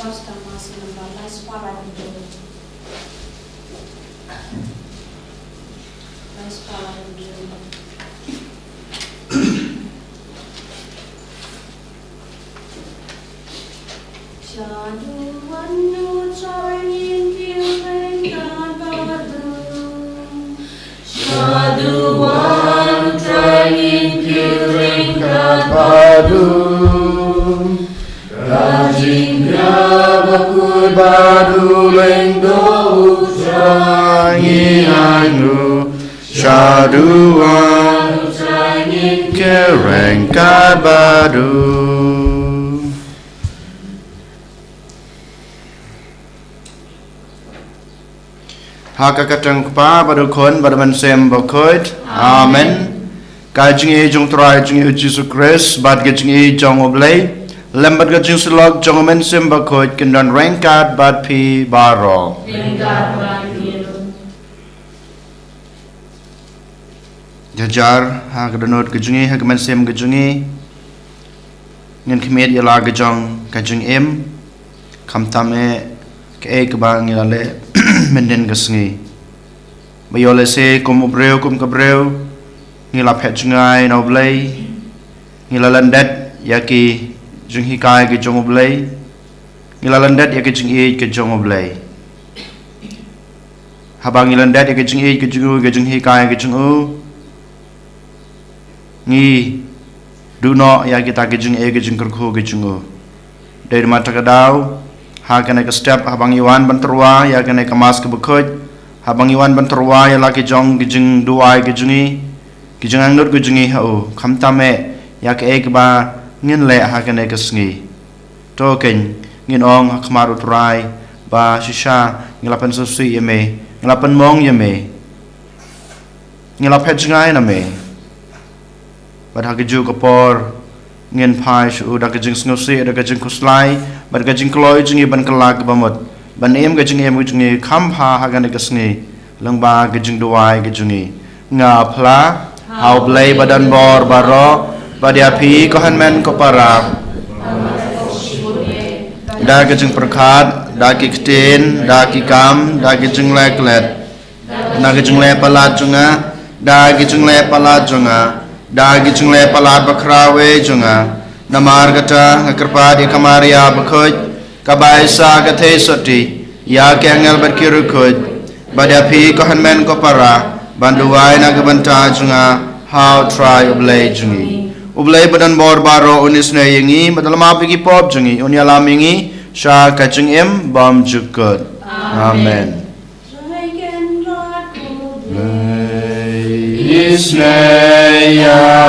Pastor masih membalas para itu. Balas para itu. Jaduan nucayin kileng kabadu. Jaduan nucayin kileng kabadu. Rajinnya bakul badu lengdo ucrangi anu. Jaduan nucayin kileng kabadu. Haka katang pa badukon badaman sem bakod. Amen. Kajing e jong try jing e Jesus Christ bad kajing e jong oblay. Lembat kajing silog jong men sem bakod kendan rengkat bad pi baro. Rengkat bad pi. Jajar ha kadanot kajing e ha kaman sem kajing e. Ngan kemed yala kajong kajing em. Kamtam e ke kebang yale. Menden gasngi bayole se kum ubreu kum kabreu ngila phet jungai no blai ngila landat yaki junghi kai ke jong blai ngila landat yaki jung e ke jong blai habang ngila landat yaki jung e ke junghi kai ke jung u ngi duno yaki ta ke jung e ke jung kurku ke jung u dari mata kadau ha kena ke step habang iwan banterwa ya kena ke mas ke bekoj habang iwan banterwa ya laki jong gijing duai gijungi gijing angnut gijungi hau kamtame ya ke ek ba ngin le ha kena ke sngi token ngin ong khmaru trai ba shisha ngilapan susui yeme ngilapan mong yeme ngilap hejngai na me bad ha giju kapor ngin pai shu da gijing snusi da gijing kuslai bad gajing kloi jingi ban kelak bamut ban em gajing jingi khampa hagan gasngi lengba gajing duai gajungi nga phla hau blai badan bor baro badiapi kohan men ko para da gajing perkhat da kiktin da kikam da gajing leklet na gajing le palat junga da gajing le palat junga da gijing le palat bakrawe junga namar gata ngakrpa di kamaria bakhoj kabai sa gathe soti ya kengel berkiru khoj badapi kohan men ko para banduai na gabanta junga how try ublay jungi ublay badan bor baro unis ne yingi badalama pigi pop jungi unyala mingi sha kaching em bam jukut amen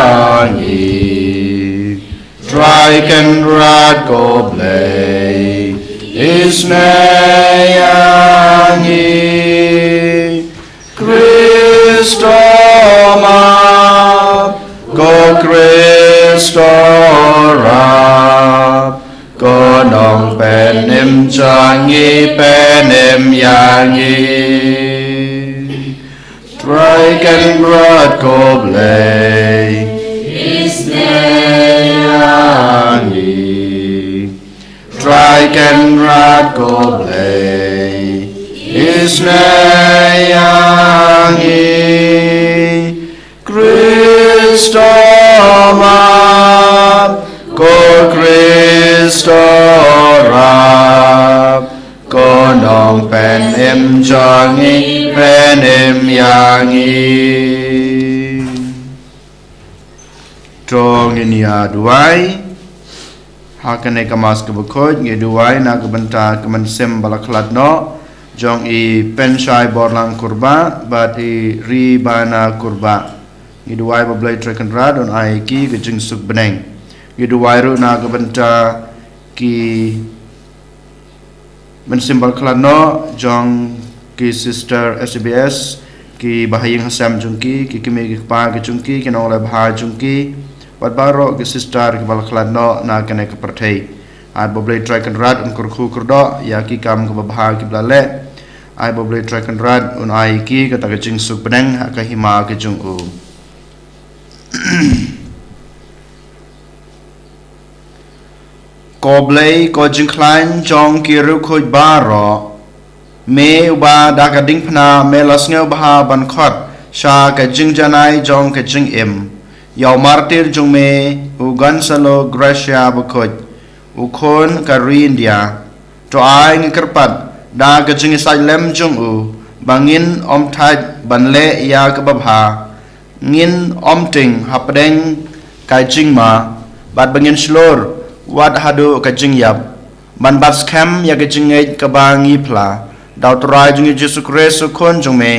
Isnayani Triken rat go blay Isnayani Christoma go Christora go nong penim changi penim yangi Triken rat go blay Isnayani Triken rat go blay Isnayani Christoma go Christora go nong penim changi penim yangi Trong ini aduai hakane kamas ke bekoj nge duai na kebenta kemen sem balaklat no jong i penshai borlang kurba bat i ribana kurba nge duai bablai treken rad on ai ki gejing suk beneng nge duai ru na kebenta ki men sem balaklat no jong ki sister SBS ki bahaying hasam jungki ki kimi ki pa ki jungki ki nong le bha jungki Wat baro ke sister ke balaklat no na kene ke perthei ai boblei tracken rad un kurku kurdo ya ki kam ke babha ki blale ai boblei tracken rad un ai ki ke ta ke jing suk beneng ha ka hima ke jung u ko blei ko jing klein jong ki ru khoi ba ro me uba da ka ding phna me las ngeu ba ban khot sha ka jing janai jong ka jing im yaw martir jong me u Gonzalo Gracia ba khoj u khon ka ri India to ai ngi kerpat da ka jing sai lem jong u bangin om thai ban le ya ka ba bha ngin om ting hapdeng ka jing ma bat bangin slor wat hadu ka jing yap ban bat scam ya ka jing ei ka ba ngi phla daw trai jing Jesu Christ khon jong me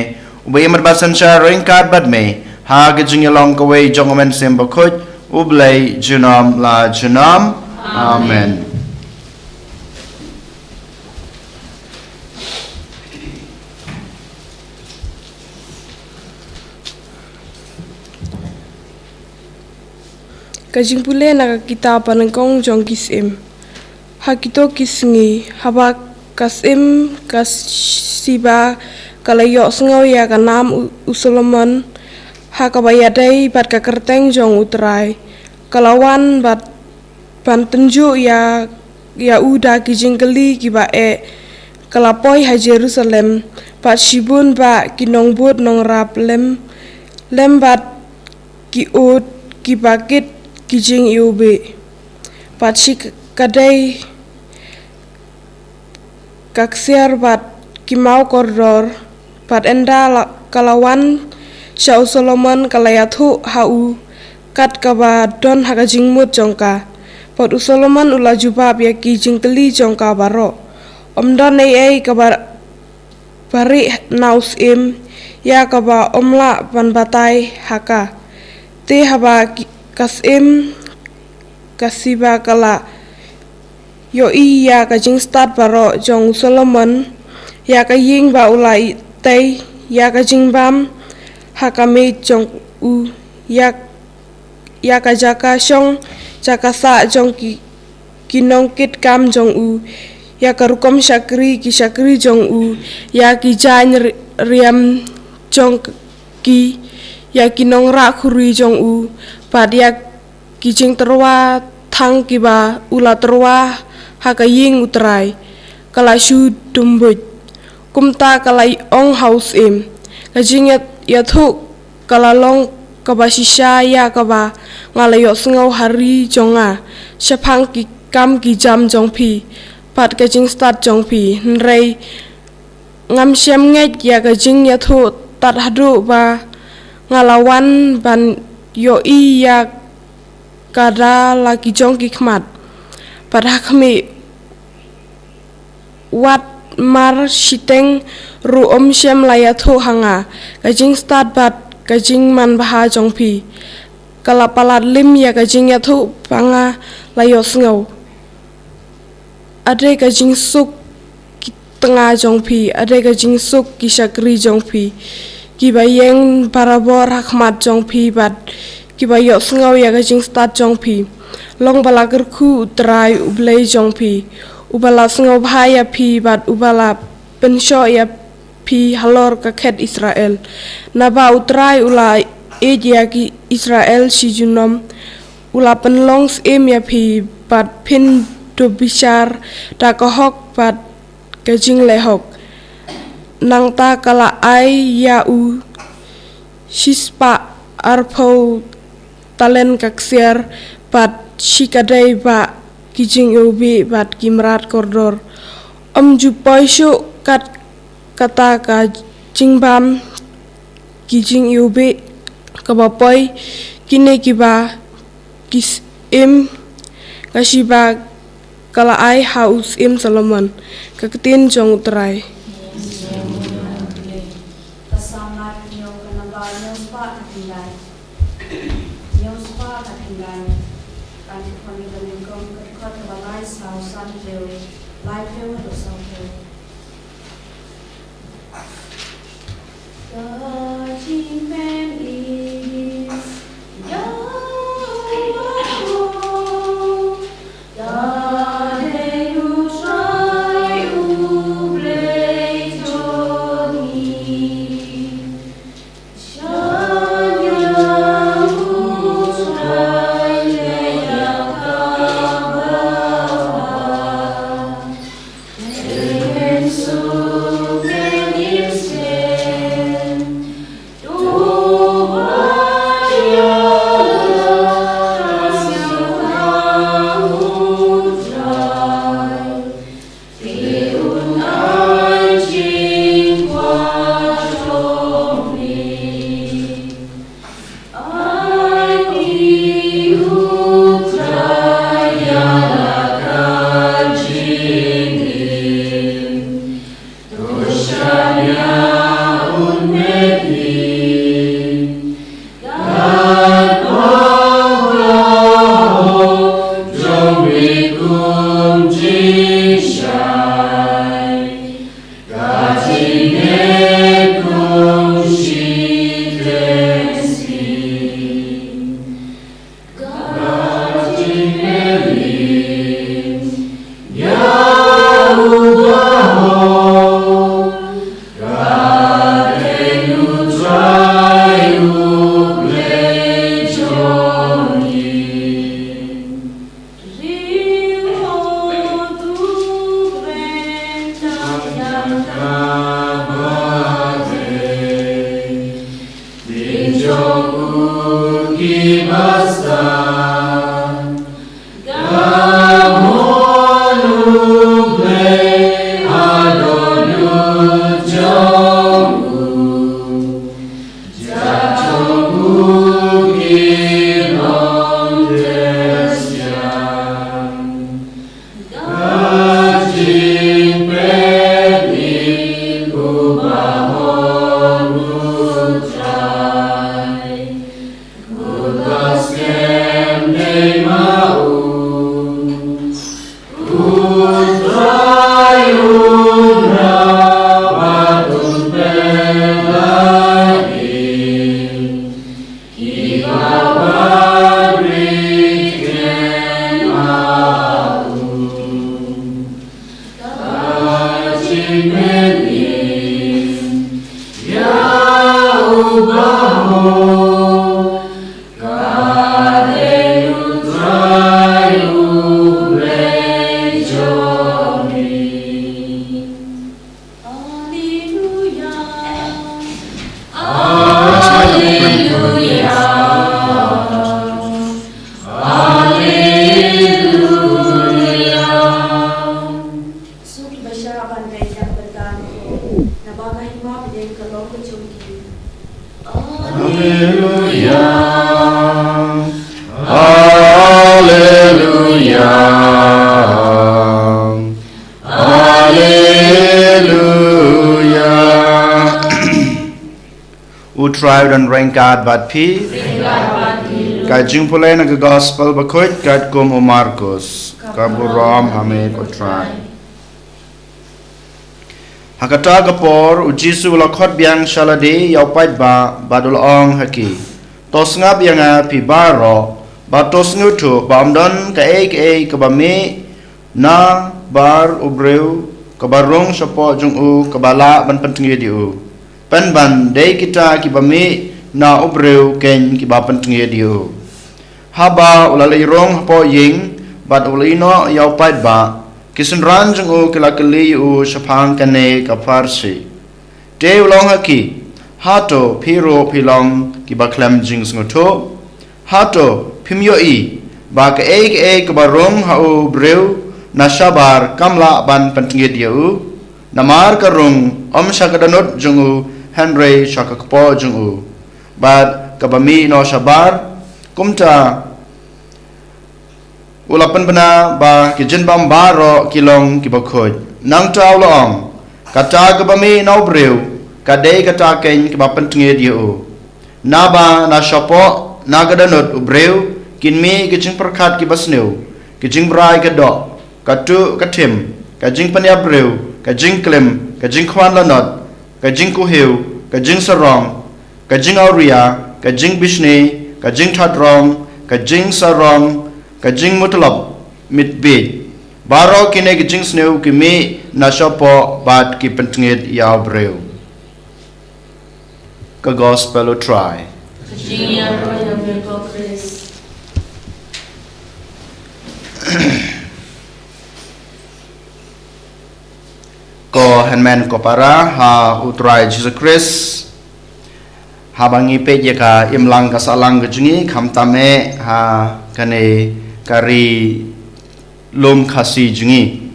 ubai mat ba san sha ring kat bat me ha ka jing long ka wei jong men sem ba khoj ublei junam la junam amen. Kajing pule na kita panengkong jong kisim. Hakito kisngi haba kasim kasiba kalayok sengau ya kanam usoloman hakabayadai bat kakerteng jong utrai. Kalawan bat pantenju ya uda kijing keli kiba kalapoi ha Jerusalem bat shibun ba kinong bud nong rap lem bat kiut kibakit kijing iube pat si kadai kaksiar pat kimau koridor pat enda kalawan Syau Solomon kalayathu hau kat kaba don hakajing mut jongka pat Solomon ula jubab ya kijing keli jongka baro omdon ei kaba bari naus im ya kaba omla pan batai haka te haba kasim kasiba kala yo iya kajing start baro jong Solomon ya kaying ba ulai tei ya kajing bam hakame jong u ya kajaka syong jakasa jong kinong kit kam jong u ya karukom syakri ki syakri jong u ya ki jan riam jong ki ya kinong ra khuri jong u padia kijing terwa thang kiba ula terwa hakaying utrai kala shu dumbuj kumta kala ong house im kajing yathu kala long kaba shisha ya kaba ngalayo sengau hari jonga syapang ki kam ki jam jong pi pat kajing start jong pi nrei ngam syam nget ya kajing yathu tat hadu ba ngalawan ban yo iya kada lagi jong kikmat pada kami wat mar shiteng ru om syam layathu hanga kajing start bat kajing man baha jong pi kalapalat lim ya kajing yathu panga layos ngau ade kajing suk tengah jong pi ade kajing suk kisakri jong pi kibayeng parabor hakmat jong pi bat kibayok sengau ya kajing start jong pi long bala gerku utrai ublei jong pi ubala sengau bahaya pi bat ubala pensyo ya pi halor kaket Israel naba utrai ula ya ki Israel si junom ula penlongs ya pi bat pin do bishar da kohok bat kajing lehok nang ta kala ai ya u shispa arpo talen kaksiar bat shikadai ba kijing ubi bat kimrat koridor om jupoi shu kat kata ka jingbam kijing ubi kabapoi kine kiba kis im kashiba kala ai haus im Solomon kaketin jong utrai Who tried and rank God but P. Kajing pulai na gospel bakut kat kum Markus kaburam hamid utrai. Hakata kapor ujisu lakot biang shalade yaupait ba badul ong haki. Tos ngap yang pi baro ba tos ngutu ba amdon ka e ka ba me na bar ubreu ka barong sapo jung u ka bala ban pentingi di u. Pen ban dei kita ki ba me na ubreu ken ki ba pentingi di u. Haba ulalai rong hapo ying bat ulino yaupait ba kisun ranjung u kelakeli u sapang kane ka farsi. Te ulong haki hato piro pilong ki ba klem jing ngutu. Hato pimyoi ba ka e ka barong ha u breu na sabar kamla ban pentingi di u. Namar karung syakadanut jung u Henry Shakakpo jung u. Bad kabami no sabar kumta ulapan bena ba kijin bam baro kilong kibakod nang tau loong kata kabami no breu kadai kata ken kibapan tingi dia u naba na shopo nagadanut u breu kinmi kijing perkat kibasneu kijing brai kadok katu katim kajing panya breu kajing klem kajing kwan lanot kajing kuhiu kajing sarong kajing auria kajing bisne kajing thadrong kajing sarong kajing mutlab mitbid baro kine kajing sneu kimi nasopo bat ki pentingit ya breu ka gospel o try kajing ya roya beko Chris ko henmen ko para ha utrai Jesus Christ habangi pe je ka imlang ka salang gejungi khamtame ha kane kari lom khasi jungi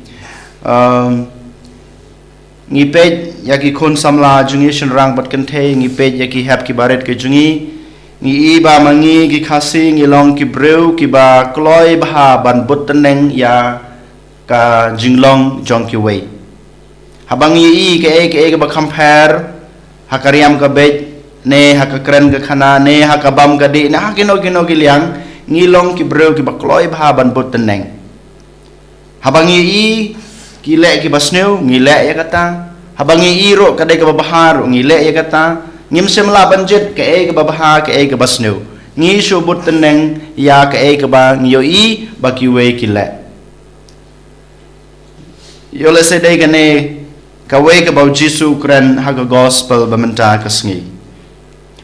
ngi pe yaki khon samla jungi shenrang bat kanthe ngi pe yaki hap ki baret ke jungi ngi iba mangi ki khasi ngi long ki breu ki ba kloi ba ban but teneng ya ka jinglong jong ki wei habang i ke ba compare hakariam ka bet ne hakakren ka khana ne hakabam ka di na hakino giliang ngilong ki breu ki bakloi bha ban bot teneng habang i kile ki basneu ngile ya kata habang i ro kadai ka babahar ngile ya kata ngim semla banjet ke babahar ke basneu ngi shu bot teneng ya ke ba ngio i ba ki we kile yo le se dei gane ka we ka bau jisu kren ha gospel ba menta ka sngi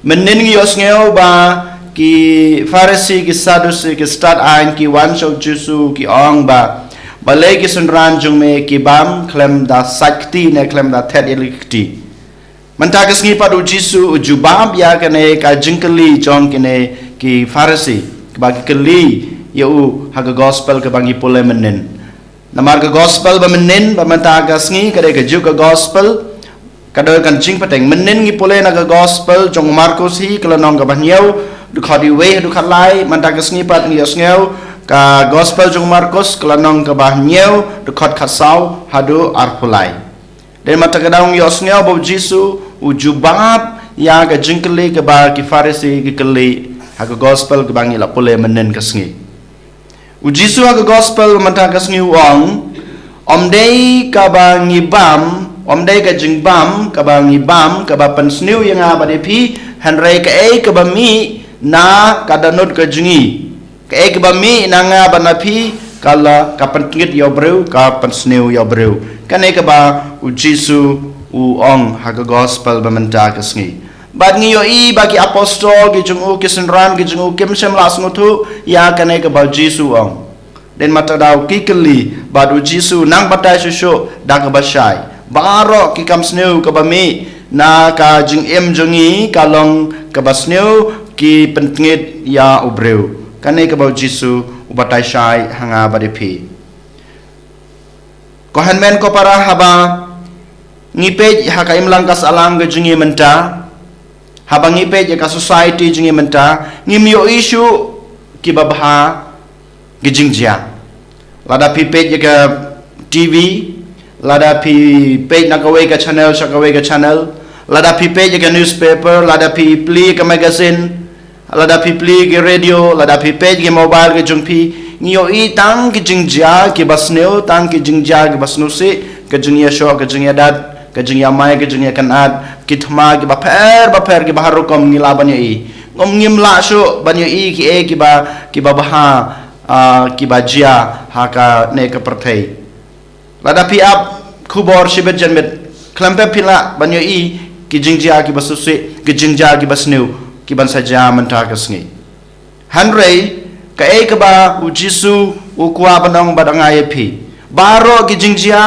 menin ngi os ngeo ba ki farisi ki sadusi ki start ain ki wan show jisu ki ong ba balai ki sunran jung me ki bam klem da sakti ne klem da thet elikti menta ka sngi padu jisu jubab ya kane ka jingkeli jong kine ki farisi ba ki keli yo ha gospel ka bangi pole menin namar ka gospel ba menin ba menta ka sngi ka de ka ju ka gospel kadoi kan jing pateng menin ngi pole na ka gospel jong markus hi kala nong ka banyau du khadi we du khalai menta ka sngi pat ngi osngeu ka gospel jong markus kala nong ka banyau du khat khasau hadu arpulai den mata ka daung yosngeu bo jisu ujubab ya ka jingkeli ka ba ki farisi ki keli ha ka gospel ka bangi la pole menin ka sngi ujisu ha ka gospel menta ka sngi wong omdei ka ba ngibam omdei ka jingbam ka ba ngibam ka ba pensniu yang ba de pi hanrei ka ba mi na ka danut ka jingi ka ba mi na nga ba na pi kala ka pentingit yo breu ka pensniu yo breu kane ka ba ujisu u ong ha ka gospel ba menta ka sngi bad ngi yo i bagi apostol ki jungu ki sunran ki jungu kim sem las ngutu ya kane ka ba jisu ong den mata daw ki keli badu jisu nang batai susu da ka basai baro ki kam sneu ka ba mi na ka jing em jungi kalong ka basneu ki pentingit ya ubreu kane ka ba jisu ubatai sai hanga ba de pi ko hanmen ko para haba ngipe ha ka imlang kas alang ga jungi menta habang ipe ka society jungi menta ngimyo issue ki babha gijingjia lada pipe ka TV lada pipe na kawe ka channel lada pipe ka newspaper lada pipe ka magazine lada pipe ka radio lada pipe ka mobile ka jungpi ngiyo i tang gijingjia ki basneo tang gijingjia ki basnu se ka jungya show ka jungya dat ka jungya mai ka jungya kanat kitma ki baper ki baharu kom ngila banyo i ngom ngimla shu banyo i ki ba baha ki ba jia ha ka ne ka perthei lada pi ap khubor shibet janmet klampe pila banyo i ki jingjia ki basuse ki jingjia ki basnu ki ban saja menta ka sngi hanrei ka ka ba ujisu ukwa banong badangai pi baro ki jingjia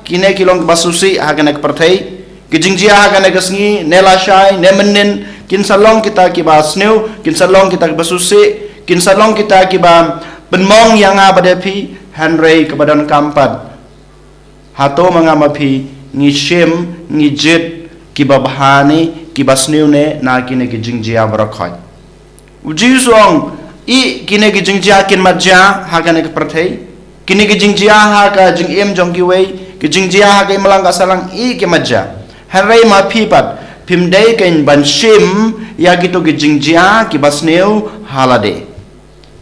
kine kilong basusi ha ka ne ka perthei kijingjia hagan negasngi nela shai nemenin kinsalong kita kiba sneu kinsalong kita basusi kinsalong kita kiba penmong yang abadapi hanrei kebadan kampat hato mangamapi ngishim ngijit kiba bahani kiba sneu ne na kine kijingjia barakhoi uji song i kine kijingjia kin majja hagan ek perthei kine kijingjia ha ka jing em jong ki wei kijingjia ha ka malang salang i ki majja hanrei ma pipat pimdei kain ban shim ya gitu gijingjia ki basneu halade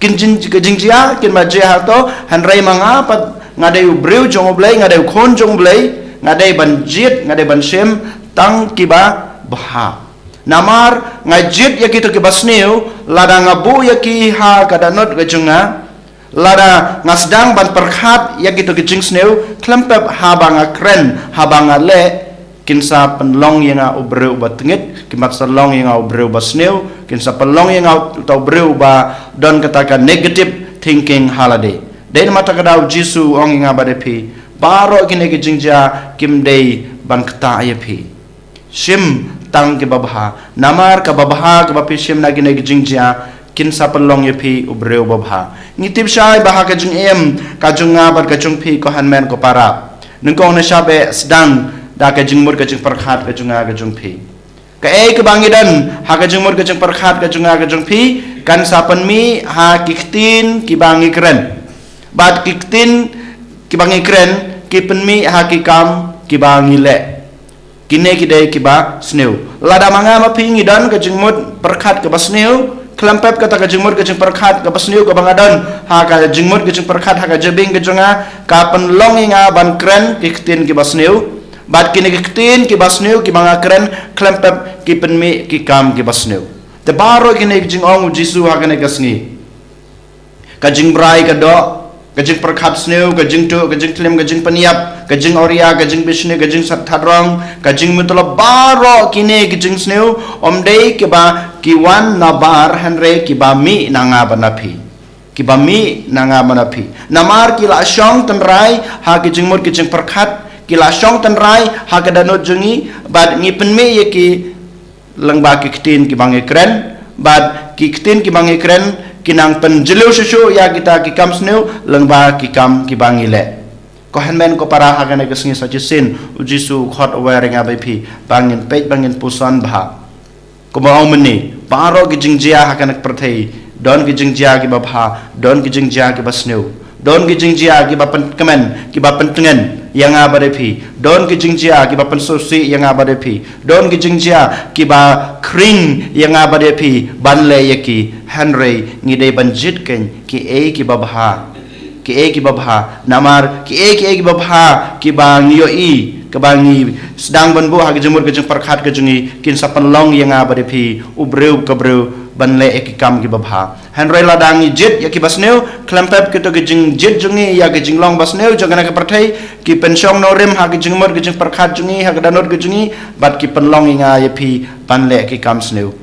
gijingjia kin ma je hato hanrei manga pat ngadei breu jong oblei ngadei khon jong oblei ngadei ban jit ngadei ban shim tang kiba baha namar ngajit ya gitu ki basneu lada ngabu ya ki ha kadanot gajunga lada ngasdang ban perkhat ya gitu gijing sneu klempep habanga kren habanga le kinsa penlong yang ubreu batngit kimat salong yang ubreu basneu kinsa penlong yang tau breu ba don katakan negative thinking halade den mata kadau jisu ong yang badepi baro kine kijingja kimdei ban kata ayapi shim tang ke babha namar ka babha ka bapi shim na kine kijingja kinsa penlong yapi ubreu babha ngitip syai baha ka jung em ka junga bat ka jung pi ko hanmen ko para nungkong na syabe sedang da ka jingmur ka jing perkhat ka junga ka jung pi ka ke bangidan ha ka jingmur ka jing perkhat ka junga ka jung pi kan sapan mi ha kiktin ki bangi kren bat kiktin ki bangi kren ki pen mi ha ki kam kiba ngile kine kide kiba sneu lada manga ma pi ngidan ka jingmut perkhat ka basneu klempep kata ka jingmut ka jing perkhat ka basneu ka bangadan ha ka jingmut ka jing perkhat ha ka jebing ka jonga ka penlong inga ban kren kiktin ki basneu bat kine kiktin ki basneu ki banga kren klempep ki penmi ki kam ki basneu te baro kine jing ong jisu ha kane kasngi ka jing brai ka do kajing perkhat sneu kajing tu kajing klem kajing peniap kajing oria kajing bisne kajing sathadrong kajing mutlo baro kine kajing sneu omdei kiba kiwan nabar henre kiba mi nanga banapi kiba mi nanga banapi namar kila syong tenrai ha kajing mur kajing perkhat kila syong tenrai ha kadanot jungi bad ngi penmi yeki lengba kiktin kibang ekren bad kiktin kibang ekren kinang penjelu susu ya kita kikam sneu lengba kikam kibangile ko henmen ko para hagane kesngi sajisin ujisu khot aware nga bp bangin pej bangin pusan bha ko mau meni paro kijingjia hakanak prathei don kijingjia ki babha don kijingjia ki basneu don kijingjia ki bapen kemen ki bapen tengen yang abadep don kijingjia ki bapen sosi yang abadep don kijingjia ki ba kring yang abadep banle yeki henry ngide banjit ken ki babha namar ki babha ki bang yoi ke bangi sedang banbu hak jemur ke jeng perkhat ke jengi kin sapan long yang abadep ubreu kebreu banle ekikam ki babha henry ladang jit ya ki basneu klempep kita ke jeng jit jengi ya ke jeng long basneu jangana ke perthai ki pensyong norim hak jengmur ke jeng perkhat jengi hak danot ke jengi bat ki penlong inga yepi banle ekikam sneu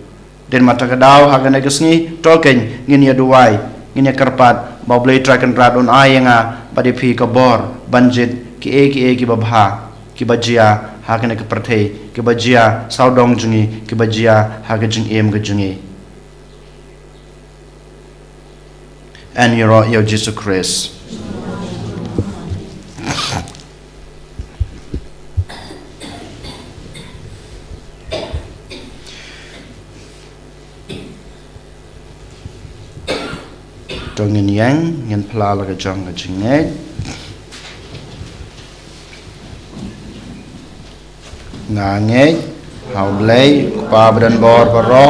den mata kedau hagane kesni tolken ngin ya duai ngin ya kerpat bablei traken radon ayenga badipi ke bor banjit ki babha ki bajia hagane ke perthai ki bajia saudong jengi ki bajia hag jeng em ke jengi and your Jesus Christ ngin yang ngin pla la ka jong ka jingne ngange haulei pa badan bor baro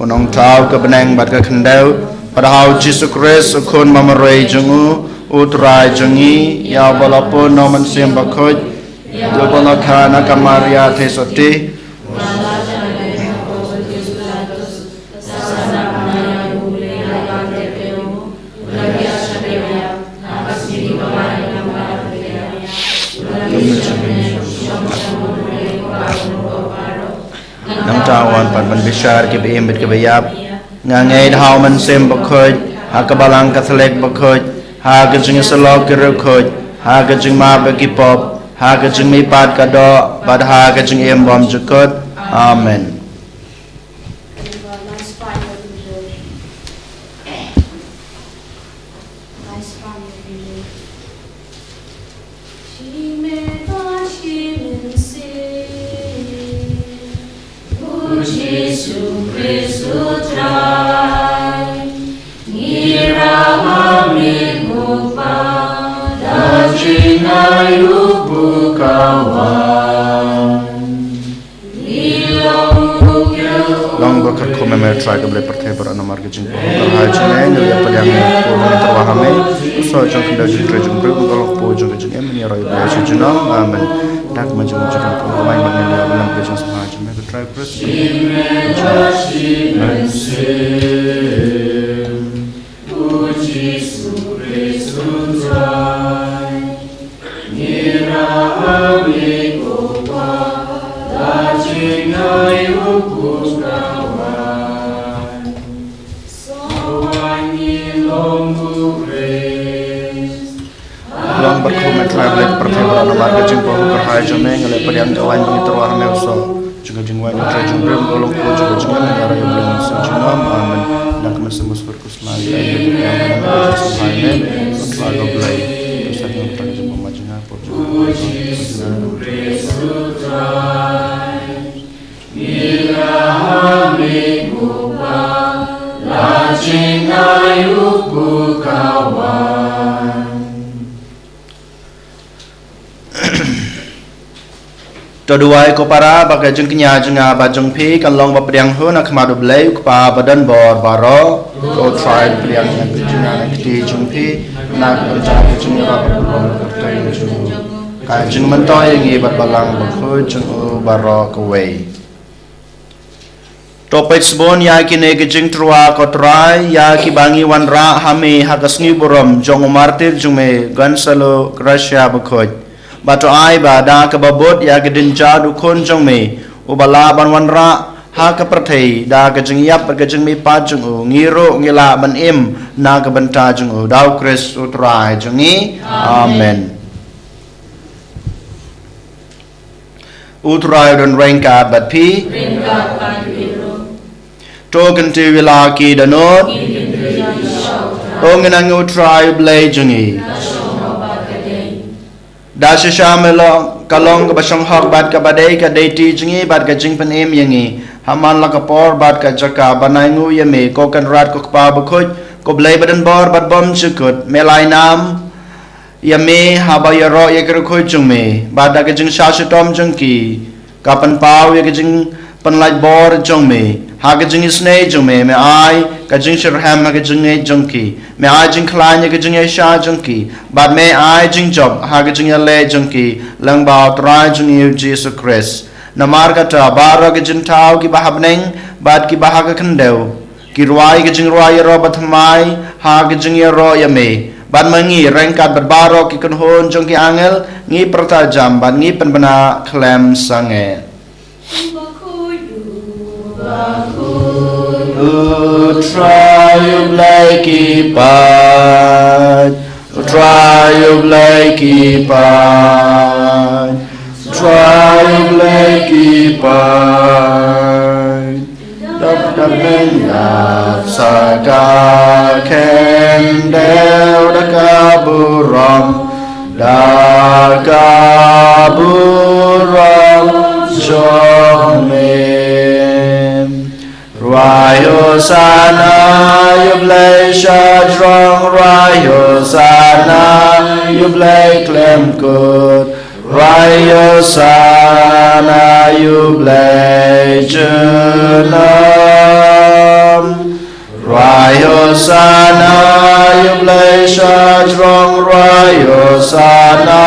unong tau ka benang bat ka khandau padahal Jesus Christ khon mamarei jungu utrai jungi ya balapun noman sem bakhoj jobona khana kamaria thesoti tawan pan bishar ke bim bit ke bayap ngangai hau man sem bakhoj ha ka balang kathlek bakhoj ha ka jing salok ke rekhoj ha ka jing ma ba ki pop ha ka jing mi pat ka do bad ha ka jing em bom jukot amen long bakat ko memer try kable perthe bar anamar ke jing ko ha jeng ya padang ko terwahame so jong kinda jing trejung bru ko po jong jing em ni roi ba shi jino amen dak ma jong jong ko mai ma ne ya lam ke jong sa jing me try press long berkomen traveling pertebran nomor kecing pohon kerhai jomeng oleh pediang kawan begitu warna meuso juga jengwan yang trejung belum golong ko juga jengwan yang raya belum sejunom amen dan kemesemus berkusmali yang benar semuanya untuk lagu belai pusat yang terjun pemajina Toduai ko para bagai jeng kenya jenga bajong pi kan long ba priang hu na khmadu blai pa badan bor baro to try priang na jenga na kti jung pi na ko ja jung ra ba bor tai jung ka jung man to ngi bat balang ba khu jung baro ko wei Topet sebon ya kine ke jeng trua ko try ya ki bangi wan ra hami hagasni buram jong martir jume gansalo krasya ba khoj Bato ai ba da ka babot ya ka din cha du khon jong me u bala ban wan ra ha ka prathei da ka jing yap ka jing mi pa jung u ngiro ngila ban im na ka ban ta jung u dau kris u trai jung ni amen u trai don rain ka bat pi to kan ti wila ki da not o nganang u trai blai jung ni Dasha shamelo kalong ka basong hok bat ka badai ka deiti jingi bat ka jing pan em yangi haman la ka por bat ka jaka banai ngu yame ko kan rat ko pa bukhoj ko blai badan bor bat bom chukut melai nam yame haba yaro yakru khoj jungme bat ka jing sha tom jungki ka pan pau ya ka jing pan lai bor jungme ha ka jing snei jungme me ai ka jing shirham ka jing e jungki me ai jing klan ka jing e sha jungki bat me ai jing job ha ka jing le jungki lang ba trai jung yu Jesus Christ namar ka ta baro ka jing tau ki bahabneng bat ki bahag ka khandeu ki ruai ka jing ruai ro bat mai ha ka jing ro ya me bat mangi rengkat bat baro ki kun hon jungki angel ngi perta jam bat ngi penbana klem sange Triumph like bad, triumph like bad, triumph like bad. Đập lên đạp sa ca khen đeo đã ca bu rom, đã ca bu rom cho mình. Rai Hosanna, you play strong. Rai Hosanna, you play claim good. Rai Hosanna, you play Jerusalem. Rai Hosanna, you play strong. Rai Hosanna,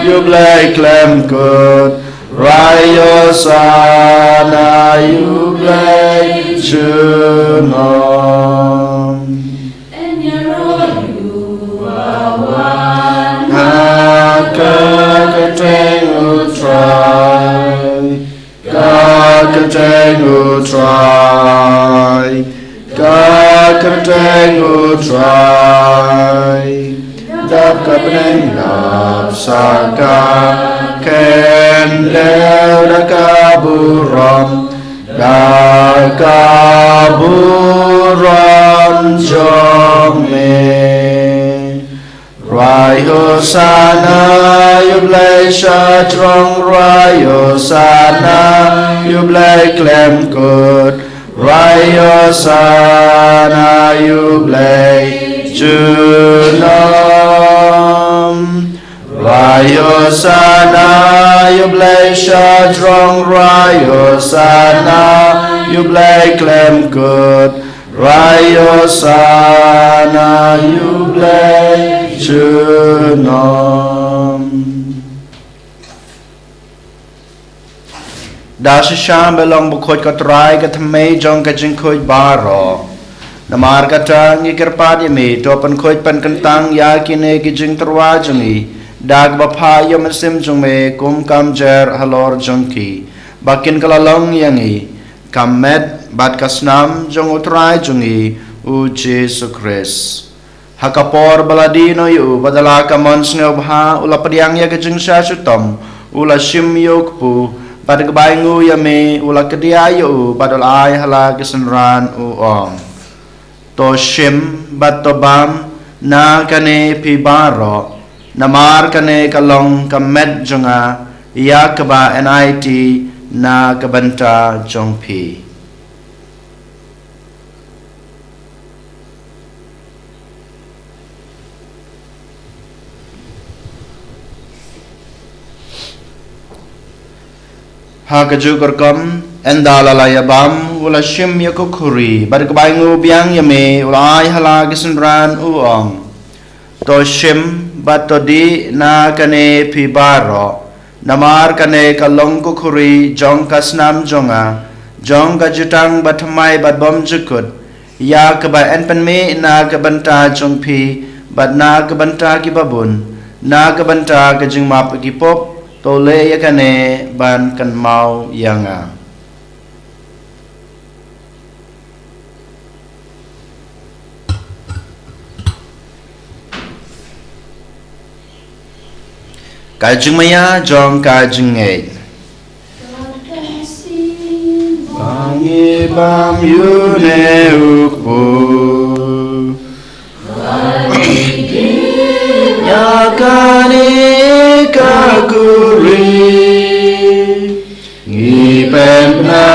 you play claim good. Rai Hosanna, you play Jerusalem. And you're all you are one. God can try. God can try. God can try. Đáp cặp nên đáp sa ca khen đeo đã ca bu rom đã ca bu rom cho mình Rai Hosanna you play strong Rai Hosanna you play claim good Rai Hosanna you play Jerusalem Rai Hosanna you play strong Rai Hosanna you play claim good Rai Hosanna you play Jerusalem Dasha sham belong bukhoj ka trai ka thmei jong ka jing khoj baro Namar kata ngi kerpat yami topan khoj pan kentang ya kine ki jing terwa jungi dag bapha yam sim jung me kum kam jer halor jungki bakin kalalong yangi kamet bat kasnam jong utrai jungi u Jesus Christ hakapor baladino yu badala kamon snobha ula padiang ya kejing syasutom ula shim yokpu bad gabaingu yami ula kediayu badal ai hala kesenran u ong to shim bat to bam na kane pi baro namar kane kalong kamet jonga ya kaba NIT na kabanta jong pi ha kaju korkom enda lalaya bam ula shim yakukuri bad kebaingu biang yame ulai hala kisendran uong to shim bat to di na kane pibaro namar kane kalong kukuri jong kasnam jonga jong kajutang batmai bat bom jukut ya keba en penme na kebanta jong pi bat na kebanta kibabun na kebanta kajing map kipop tole yakane ban kan mau yanga kajing maya jong kajing e bangi bam yune ukbu yakane kakuri ngipen na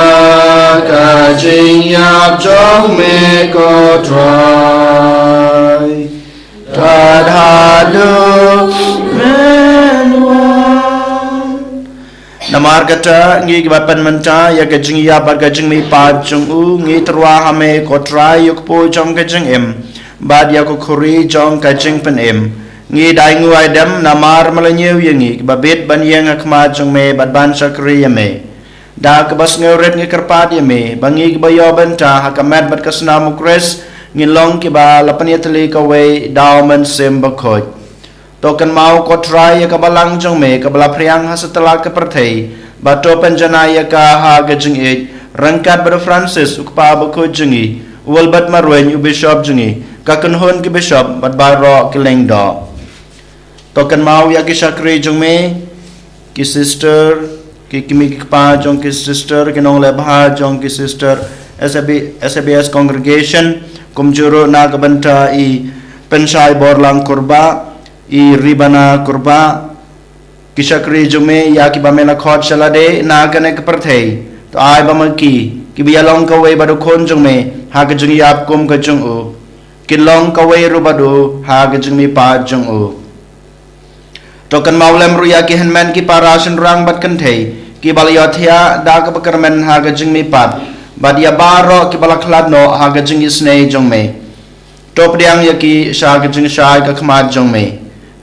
kajing yap jong me ko try tadhadu namar kata ngi kibapan menta ya kajing ya bar kajing mi pa jong u ngi terwa hame ko try yuk po jong kajing em bad ya ko khuri jong kajing pen em ngi dai ngu aidam namar malanyew yangi babet ban yang akma jong me bad ban sakri yame da kabas ngeuret ngi kerpat yame bangi bayo benta hakamat bad kasna mukres ngi long ki ba lapan yatli ka we dauman sem bakhoj token mau ko try ya kabalang jong me kabala priang hasatala ka perthei bato penjana ya ka ha gajing e rangkat ber Francis ukpa bakhoj jingi walbat marwen u bishop jingi kakun hon ki bishop bad baro ki lengdo token mau ya ki sakri jong me ki sister ki kimi ki pa jong ki sister ki nong le bha jong ki sister SBS congregation kumjuro na kabanta i pensai borlang kurba i ribana kurba ki sakri jong me ya ki bamena khot salade na kane ka perthei to ai bamaki ki bialong ka we badu khon jong me ha ka jung yap kum ka jung u ki long ka we ru badu ha ka jung mi pa jung u tokan maulem ruya ki henman ki parasin rang bat kan thei ki balayothia da ka bakarmen ha ga jing mi pat badia baro ki balakhlad no ha ga jing isne jong me top diang ya ki sha ga jing sha ka khmat jong me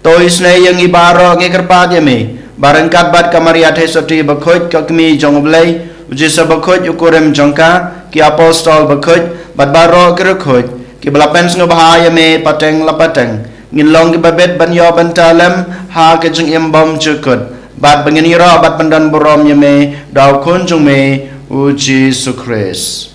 to isne yang i baro nge karpat ya me barangkat bat kamaria the soti bakhoj ka kmi jong blai ujisa bakhoj ukorem jongka ki apostol bakhoj bat baro ki khoj ki balapens ngo bahaya me pateng lapateng ngin long ki babet ban yo ban talem ha ke jing em bom chukut bat bangini ro bat pandan borom ye me daw khon jung me u Jesus Christ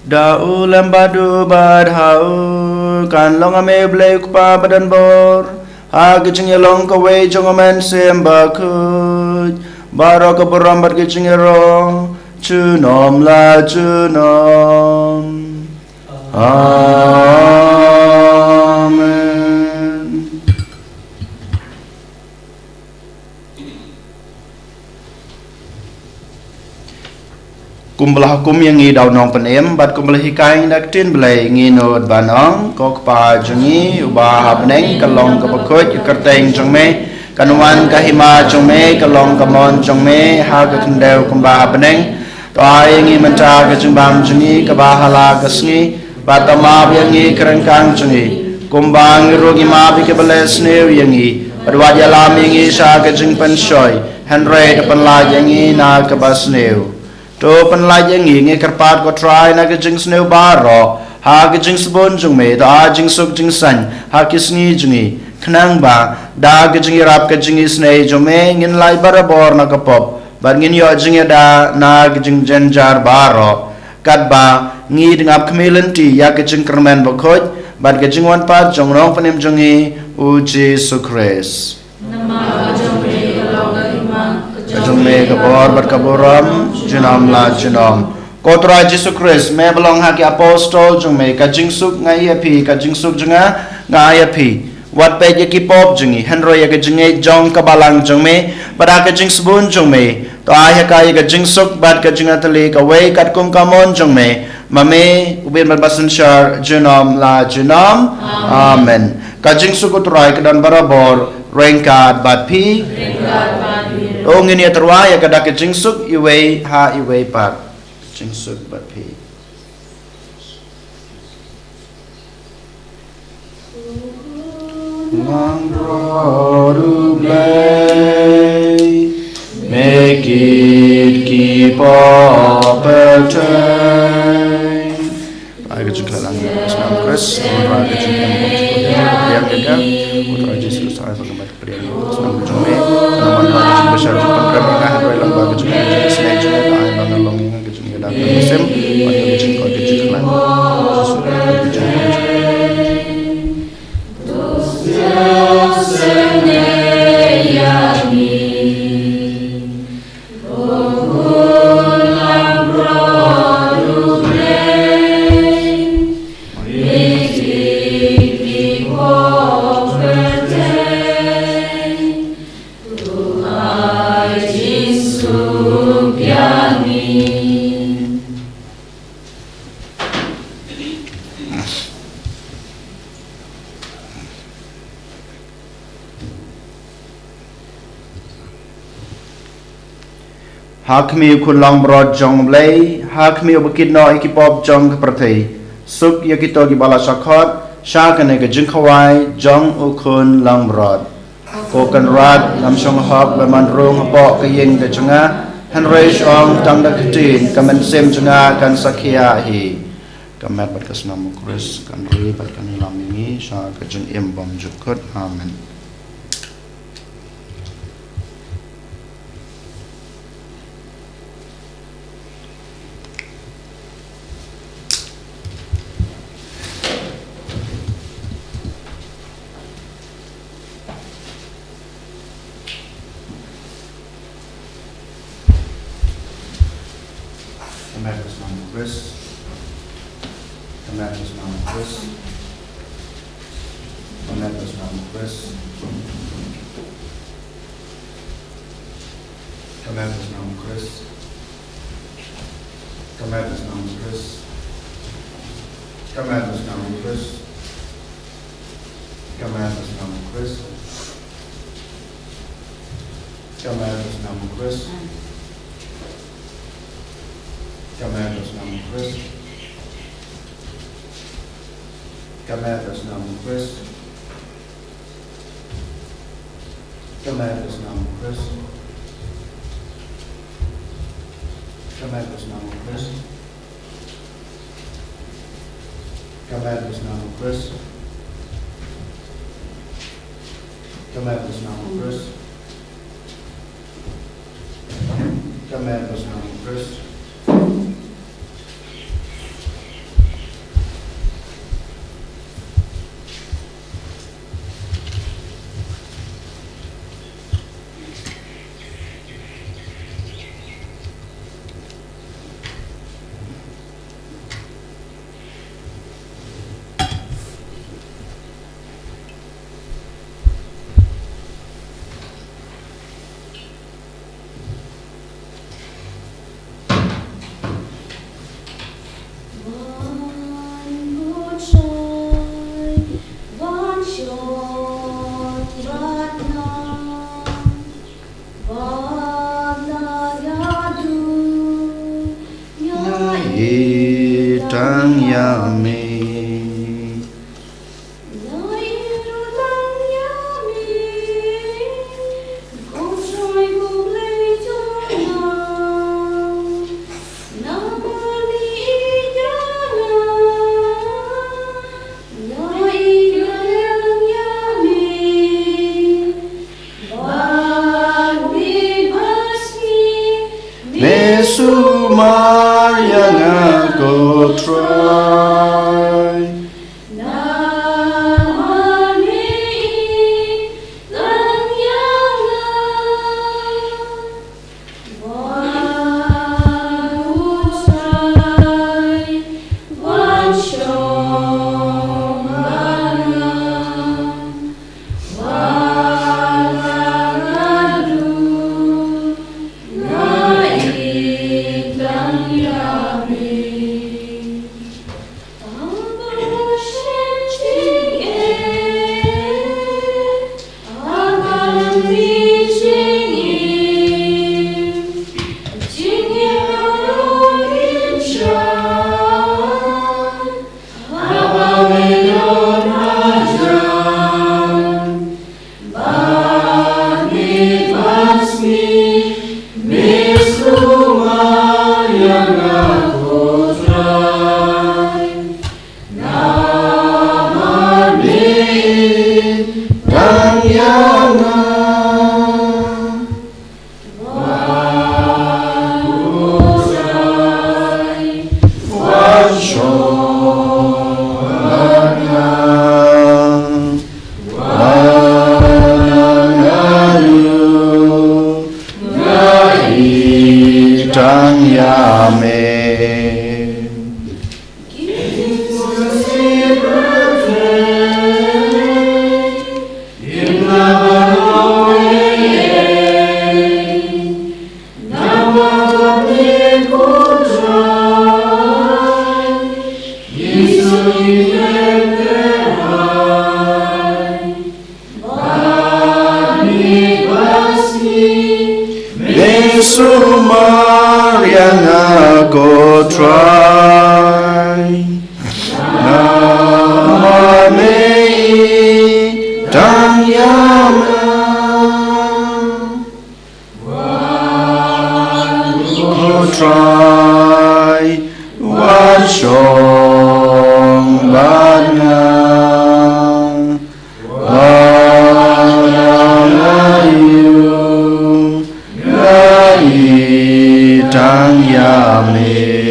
da ulam badu bad hau kan long ame blai pa badan bor ha ke jing long ka we jong men sem ba khu baro ka borambat ke chingero chunom la chunom amen kumbelah hukum yang ngi daw nong penem bat kumbelah hikai dak tin belai ngi nod banong ko pa jungi ubah habneng kalong ka bakhoj kerteng jongme kanuan kahima jongme kalong kamon jongme ha ka kendeu kumba beneng to ai ngi menta ka jumbam jungi ka bahala kasngi batama yangi kerengkang jungi kumbang rogi ma bi ke balesne yangi adwa jalam yangi sa ka jing pensoi henre de panla yangi na ka basneu to panla yangi ngi karpat ko try na ka jing sneu baro ha ka jing sbon jongme da jing suk jing san ha kisngi jungi khnang ba da gajing rap gajing isne jome ngin lai barabor na kapop bar ngin yo jing da na gajing jenjar baro kat ba ngi dingap kmelanti ya gajing kermen bakhoj bar gajing wan pa jongrong panem jongi u Jesus Christ nama jome kalong ima jome kabor bar kaboram junam la junam kotra Jesus Christ me belong ha ki apostol jome gajing suk ngai api gajing suk junga ngai api wat pe ye ki pop jungi henro ye ke junge jong kabalang jong me pada ke jing sabun jong me to ai ka ye ke jing suk bat ke jing atali ka wei kat kum kamon jong me mame ubin basan shar junom la junom amen ka jing suk utrai ke dan barabor rengkat bat pi ong ini terwa ya kada ke jing suk iwei ha iwei pat jing suk bat pi Mang rodu play, make it keep up attain. Raga juga lang Islam Chris, raga juga yang gagal, putra Yesus saya bagaimana berian Islam jume, namun raga juga besar juga kami ngah dalam raga juga selai juga ay bangal long yang juga dalam musim, pada juga kau juga lang, Yesus juga. Hakmi kulang brod jong blay, hakmi ubukid no ikipop jong keperti, suk yakito gibala sakot, syakane ke jengkawai jong ukun lang brod. Kokan rad lam syong hop leman rung hapok kaying ke jenga, henry syong tang da ketin, kamen sem jenga kan sakia hi. Kamet berkas namu Kris, kan ri berkan lam ini, syak ke jeng imbam jukut, amen. Kametus namu Kris, kametus namu Kris, kametus namu Kris, kametus namu Kris, kametus namu Kris, kametus namu Kris, kametus namu Kris, kametus namu Kris. Kametus namu Kris, kametus namu Kris, kametus namu Kris, kametus namu Kris, kametus namu Kris, kametus namu Kris, kametus namu Kris. Tang yami Mesumar yang aku try Yesus Maria ngaku try nama mei dan yama try wachong bana walayu gai tang yame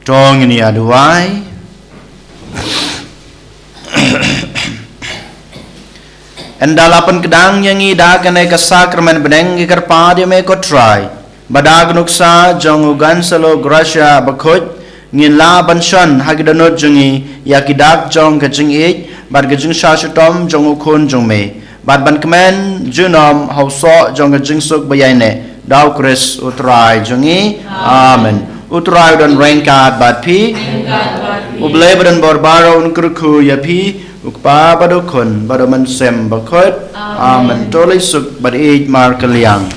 Dong ini aduai Endalapan kedang yang ida kene ke sakramen beneng ikarpa dia me ko try badag nuksa jong ugan selo gracia bakoj ngin la banshan hagidanot jongi yakidak jong kajing ik bad kajing shashutom jong ukun jong me bad ban kemen junom hauso jong kajing suk bayane daw kris utrai jongi amen utrai dan rengkat bad pi ublay badan borbaro unkurku ya pi ukpa badukun badoman sem bakot amen tolay suk bad ij mar kaliang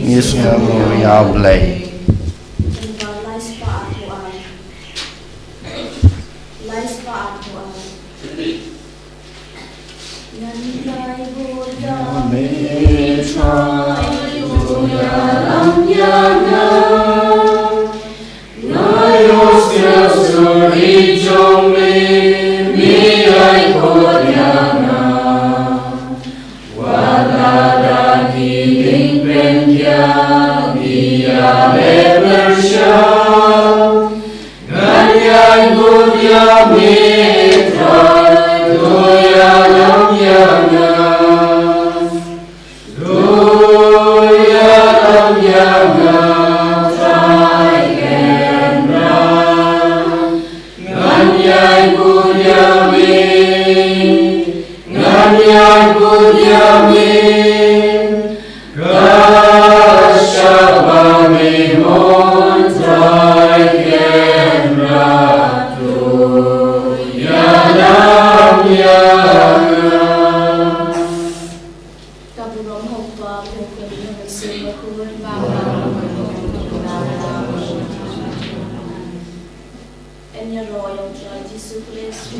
is kamu ya ublay And your royal joy, Jesus Christ,